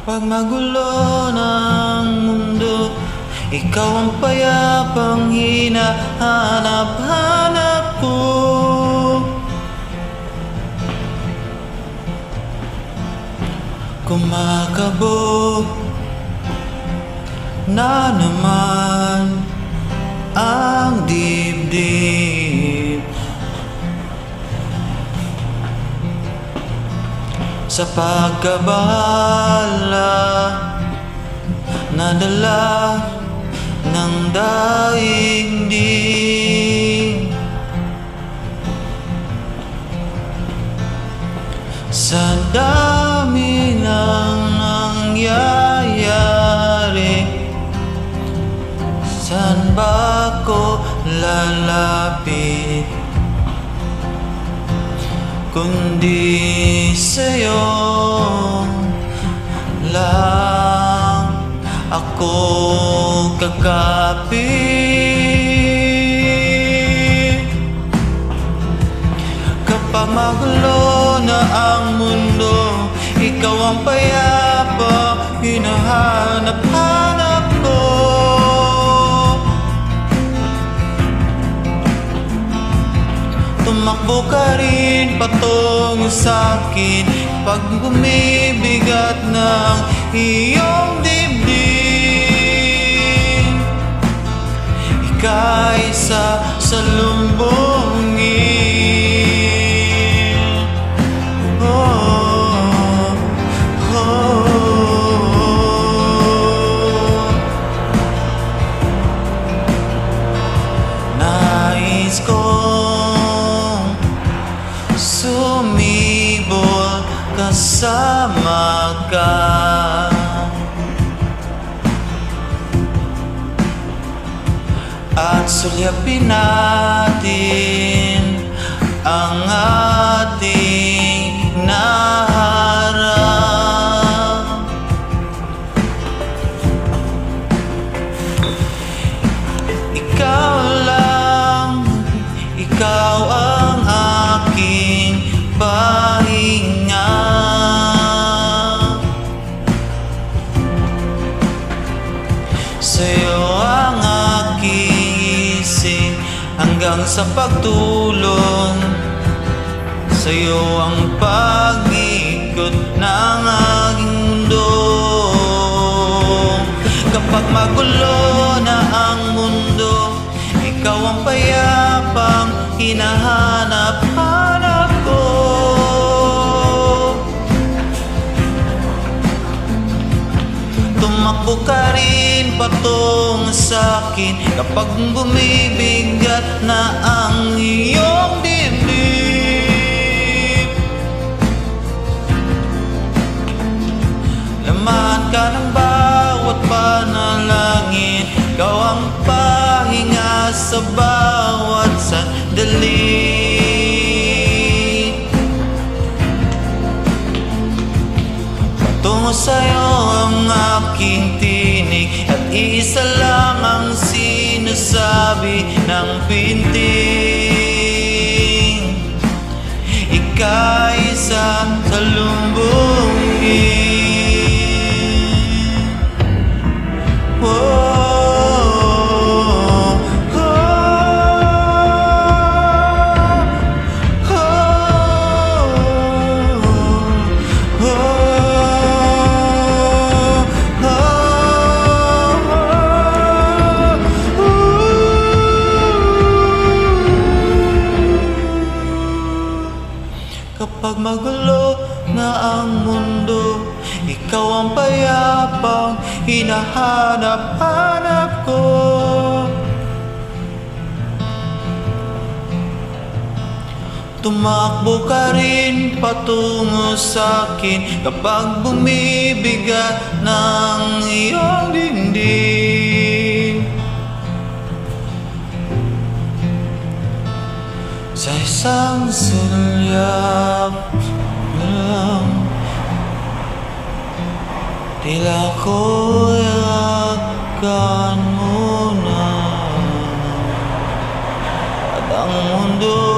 Pag magulo ng mundo, ikaw ang payapang hinahanap-hanap ko. Kumakabog na naman ang dibdib sa pagkabahala na dala ng daigdig. Sa dami ng nangyayari, saan ba ko lalapit kundi sa'yo lang ako kakapit. Kapag magulo na ang mundo, ikaw ang payapa hinahanap-hanap ko. Tumakbo ka rin patungo sa'kin pag bumibigat ng iyong dibdib. Ika'y sasalumbungin. Oh, oh. Nais kong sumibol kasama ka, at sulyapin natin ang ating naharap. Ikaw lang, ikaw ang aking pahinga. Sa'yo ang aking isip hanggang sa pagtulong. Sa'yo ang pag-ikot ng aking mundo. Kapag magulo na ang mundo, ikaw ang payapang hinahanap-hanap ko. Tumakbo ka rin patungo sa'kin kapag bumibigat na ang iyong dibdib. Laman ka ng bawat panalangin, ikaw ang pahinga sa bawat sandali. Patungo sa'yo ang aking tinig, at isa lang ang sinasabi ng pinting. Ika'y sasalumbungin. Kapag magulo na ang mundo, ikaw ang payapang hinahanap-hanap ko. Tumakbo ka rin patungo sa'kin kapag bumibigat ng iyong dingding. Sa isang sulyap lang, tila ko'y akan mo na, at ang mundo